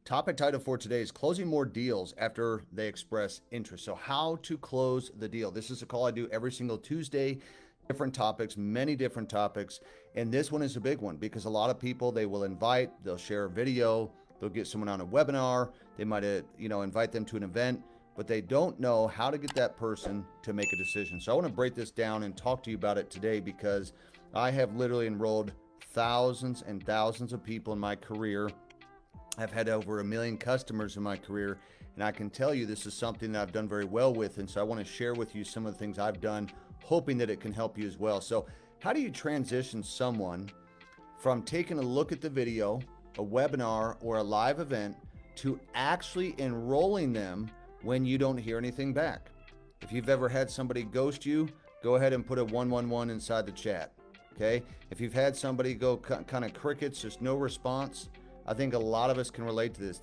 Topic title for today is closing more deals after they express interest. So how to close the deal. This is a call I do every single Tuesday, different topics, many different topics. And this one is a big one because a lot of people, they will invite, they'll share a video, they'll get someone on a webinar, they might invite them to an event, but they don't know how to get that person to make a decision. So I want to break this down and talk to you about it today because I have literally enrolled thousands and thousands of people in my career. I've had over 1 million customers in my career, and I can tell you this is something that I've done very well with, and so I want to share with you some of the things I've done, hoping that it can help you as well. So how do you transition someone from taking a look at the video, a webinar, or a live event to actually enrolling them when you don't hear anything back? If you've ever had somebody ghost you, go ahead and put a 111 inside the chat, okay? If you've had somebody go kind of crickets, just no response, I think a lot of us can relate to this.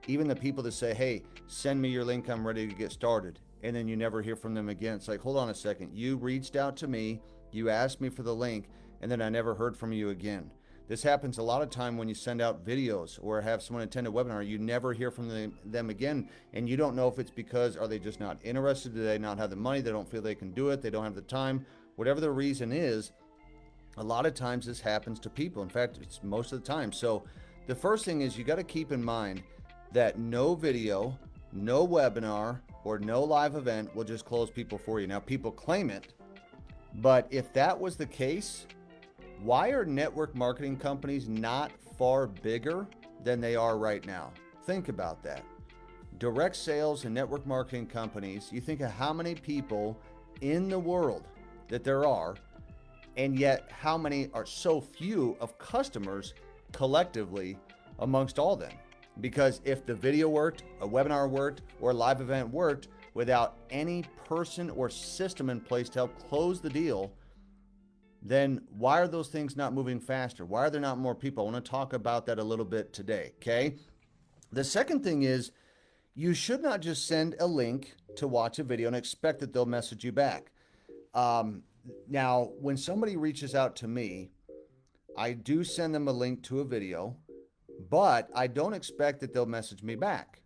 Even the people that say, hey, send me your link, I'm ready to get started. And then you never hear from them again. It's like, hold on a second. You reached out to me, you asked me for the link, and then I never heard from you again. This happens a lot of time when you send out videos or have someone attend a webinar, you never hear from them again. And you don't know if it's because, are they just not interested? Do they not have the money? They don't feel they can do it. They don't have the time. Whatever the reason is, a lot of times this happens to people. In fact, it's most of the time. So the first thing is you got to keep in mind that no video, no webinar, or no live event will just close people for you. Now, people claim it, but if that was the case, why are network marketing companies not far bigger than they are right now? Think about that. Direct sales and network marketing companies, you think of how many people in the world that there are, and yet how many are so few of customers collectively amongst all them. Because if the video worked, a webinar worked, or a live event worked without any person or system in place to help close the deal, then why are those things not moving faster? Why are there not more people? I want to talk about that a little bit today, okay? The second thing is you should not just send a link to watch a video and expect that they'll message you back. Now, when somebody reaches out to me, I do send them a link to a video, but I don't expect that they'll message me back.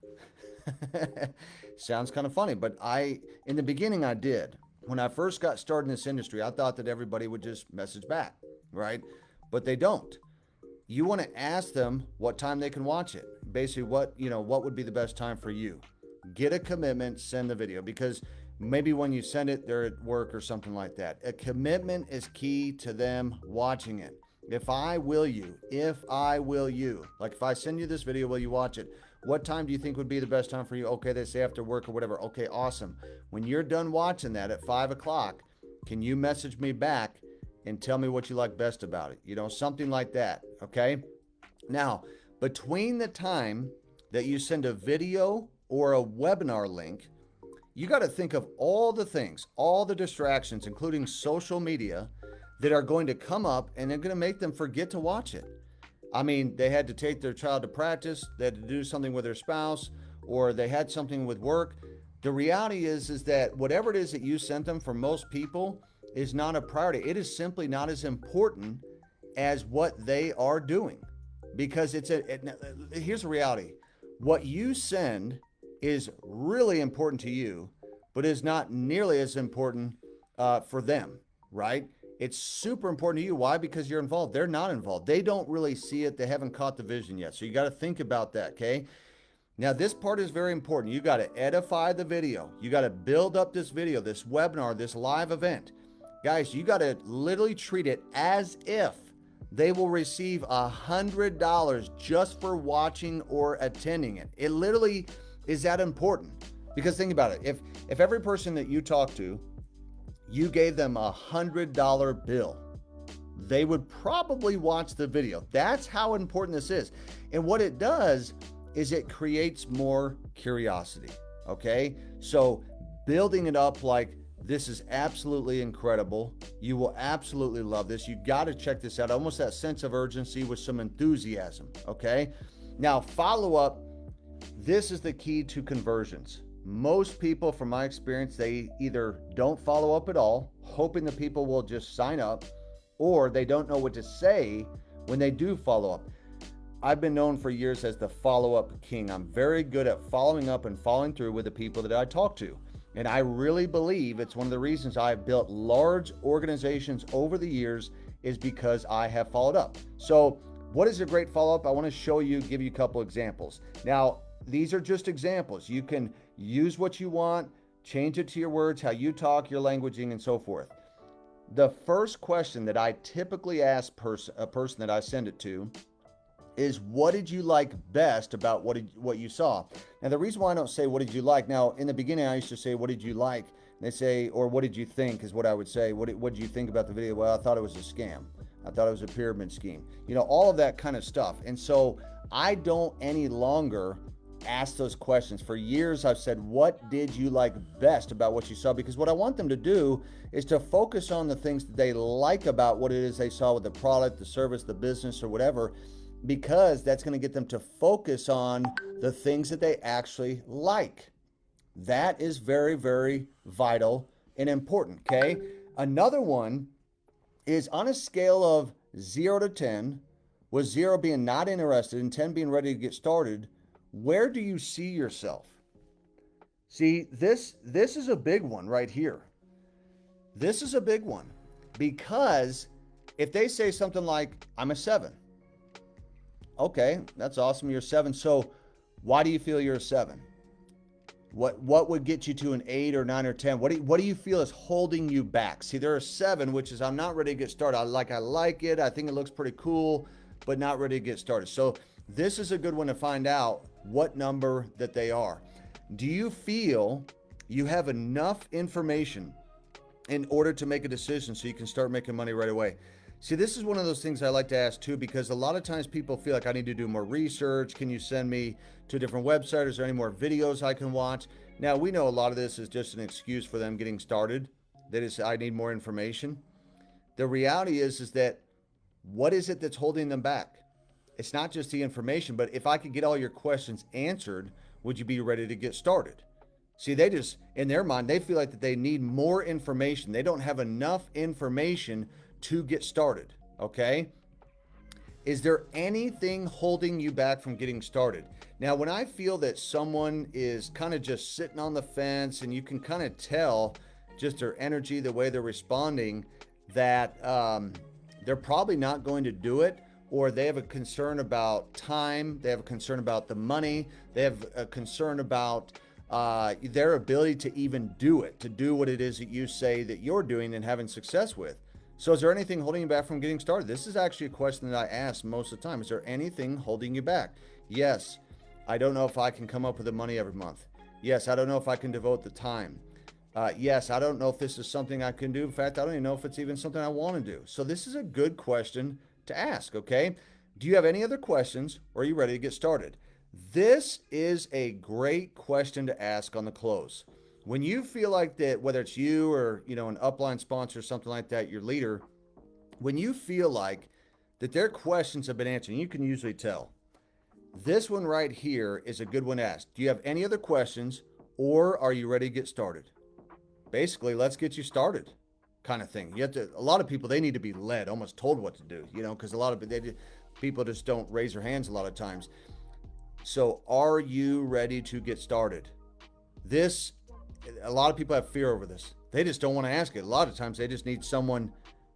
Sounds kind of funny, but in the beginning I did. When I first got started in this industry, I thought that everybody would just message back, right? But they don't. You want to ask them what time they can watch it. Basically, what would be the best time for you? Get a commitment, send the video, because maybe when you send it, they're at work or something like that. A commitment is key to them watching it. If I will you, like if I send you this video, will you watch it? What time do you think would be the best time for you? Okay, they say after work or whatever. Okay, awesome. When you're done watching that at 5 o'clock, can you message me back and tell me what you like best about it? Something like that, okay? Now, between the time that you send a video or a webinar link, you got to think of all the things, all the distractions, including social media, that are going to come up and they're going to make them forget to watch it. I mean, they had to take their child to practice, they had to do something with their spouse, or they had something with work. The reality is that whatever it is that you sent them, for most people, is not a priority. It is simply not as important as what they are doing. Because here's the reality. What you send is really important to you, but is not nearly as important for them, right? It's super important to you. Why? Because you're involved. They're not involved. They don't really see it. They haven't caught the vision yet. So you got to think about that, okay? Now, this part is very important. You got to edify the video. You got to build up this video, this webinar, this live event. Guys, you got to literally treat it as if they will receive $100 just for watching or attending it. It literally is that important. Because think about it. If every person that you talk to, you gave them $100 bill, they would probably watch the video. That's how important this is. And what it does is it creates more curiosity, okay? So building it up like, this is absolutely incredible. You will absolutely love this. You got to check this out. Almost that sense of urgency with some enthusiasm, okay? Now, follow up. This is the key to conversions. Most people, from my experience, they either don't follow up at all, hoping the people will just sign up, or they don't know what to say when they do follow up. I've been known for years as the follow-up king. I'm very good at following up and following through with the people that I talk to. And I really believe it's one of the reasons I've built large organizations over the years is because I have followed up. So what is a great follow-up? I want to show you, give you a couple examples. Now, these are just examples. You can use what you want, change it to your words, how you talk, your languaging, and so forth. The first question that I typically ask a person that I send it to is, what did you like best about what you saw? Now, the reason why I don't say, what did you like? Now, in the beginning, I used to say, what did you like? And they say, or what did you think is what I would say. What did you think about the video? Well, I thought it was a scam. I thought it was a pyramid scheme. You know, all of that kind of stuff. And so I don't any longer ask those questions. For years, I've said, what did you like best about what you saw? Because what I want them to do is to focus on the things that they like about what it is they saw with the product, the service, the business, or whatever, because that's going to get them to focus on the things that they actually like. That is very, very vital and important, okay? Another one is, on a scale of 0 to 10, with 0 being not interested and 10 being ready to get started, where do you see yourself? See, this is a big one right here. This is a big one, because if they say something like, I'm a 7. Okay, that's awesome. You're a 7. So why do you feel you're a 7? What would get you to an 8 or 9 or 10? What do you feel is holding you back? See, there are 7, which is, I'm not ready to get started. I like it. I think it looks pretty cool, but not ready to get started. So this is a good one to find out what number that they are. Do you feel you have enough information in order to make a decision so you can start making money right away? See, this is one of those things I like to ask too, because a lot of times people feel like, I need to do more research. Can you send me to a different website? Is there any more videos I can watch? Now, we know a lot of this is just an excuse for them getting started. That is, I need more information. The reality is that what is it that's holding them back? It's not just the information, but if I could get all your questions answered, would you be ready to get started? See, they just, in their mind, they feel like that they need more information. They don't have enough information to get started, okay? Is there anything holding you back from getting started? Now, when I feel that someone is kind of just sitting on the fence, and you can kind of tell just their energy, the way they're responding, that they're probably not going to do it, or they have a concern about time, they have a concern about the money, they have a concern about their ability to even do it, to do what it is that you say that you're doing and having success with. So is there anything holding you back from getting started? This is actually a question that I ask most of the time. Is there anything holding you back? Yes, I don't know if I can come up with the money every month. Yes, I don't know if I can devote the time. Yes, I don't know if this is something I can do. In fact, I don't even know if it's even something I want to do. So this is a good question to ask, okay? Do you have any other questions, or are you ready to get started? This is a great question to ask on the close. When you feel like that, whether it's you or, you know, an upline sponsor or something like that, your leader, when you feel like that their questions have been answered, you can usually tell. This one right here is a good one to ask. Do you have any other questions, or are you ready to get started? Basically, let's get you started kind of thing. You have to, a lot of people, they need to be led, almost told what to do, you know, because a lot of people just don't raise their hands a lot of times. So are you ready to get started? This, a lot of people have fear over this. They just don't want to ask it. A lot of times they just need someone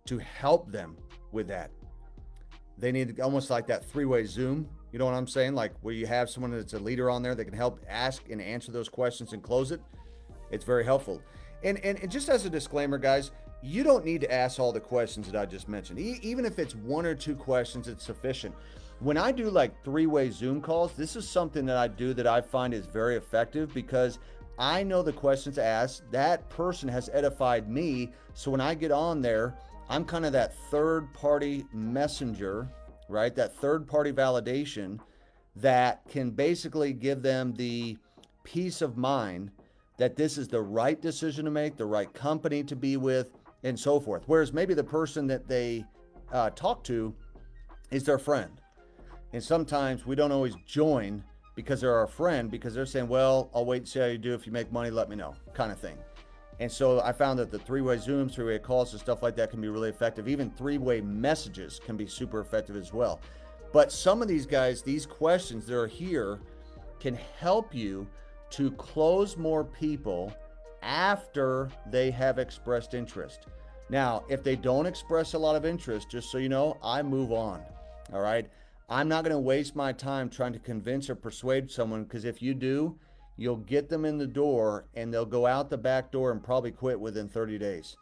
to help them with that. They need almost like that three-way Zoom. You know what I'm saying? Like where you have someone that's a leader on there that can help ask and answer those questions and close it. It's very helpful. And just as a disclaimer, guys, you don't need to ask all the questions that I just mentioned. Even if it's 1 or 2 questions, it's sufficient. When I do like three-way Zoom calls, this is something that I do that I find is very effective, because I know the questions asked, that person has edified me. So when I get on there, I'm kind of that third-party messenger, right? That third-party validation that can basically give them the peace of mind that this is the right decision to make, the right company to be with, and so forth. Whereas maybe the person that they talk to is their friend. And sometimes we don't always join because they're our friend, because they're saying, well, I'll wait and see how you do. If you make money, let me know, kind of thing. And so I found that the three-way Zooms, three-way calls and stuff like that can be really effective. Even three-way messages can be super effective as well. But some of these guys, these questions that are here can help you to close more people after they have expressed interest. Now, if they don't express a lot of interest, just so you know, I move on. All right. I'm not going to waste my time trying to convince or persuade someone, because if you do, you'll get them in the door and they'll go out the back door and probably quit within 30 days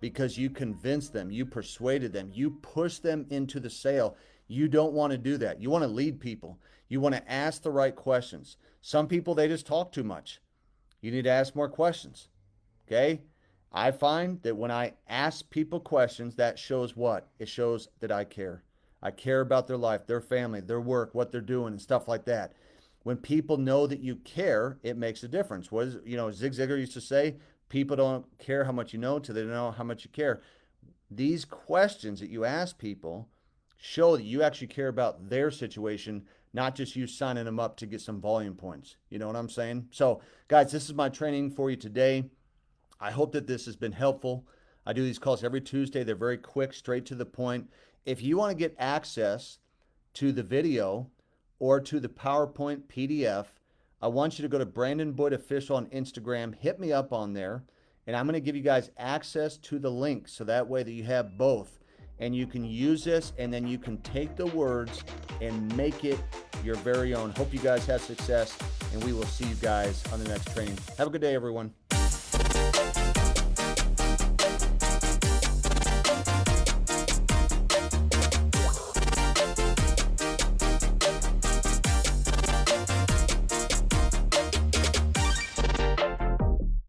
because you convinced them, you persuaded them, you pushed them into the sale. You don't want to do that. You want to lead people. You want to ask the right questions. Some people, they just talk too much. You need to ask more questions. Okay? I find that when I ask people questions, that shows what? It shows that I care. I care about their life, their family, their work, what they're doing, and stuff like that. When people know that you care, it makes a difference. What is, Zig Ziglar used to say, people don't care how much you know till they know how much you care. These questions that you ask people show that you actually care about their situation, not just you signing them up to get some volume points. You know what I'm saying? So, guys, this is my training for you today. I hope that this has been helpful. I do these calls every Tuesday. They're very quick, straight to the point. If you want to get access to the video or to the PowerPoint PDF, I want you to go to Brandon Boyd Official on Instagram. Hit me up on there, and I'm going to give you guys access to the link so that way that you have both. And you can use this, and then you can take the words and make it your very own. Hope you guys have success, and we will see you guys on the next training. Have a good day, everyone.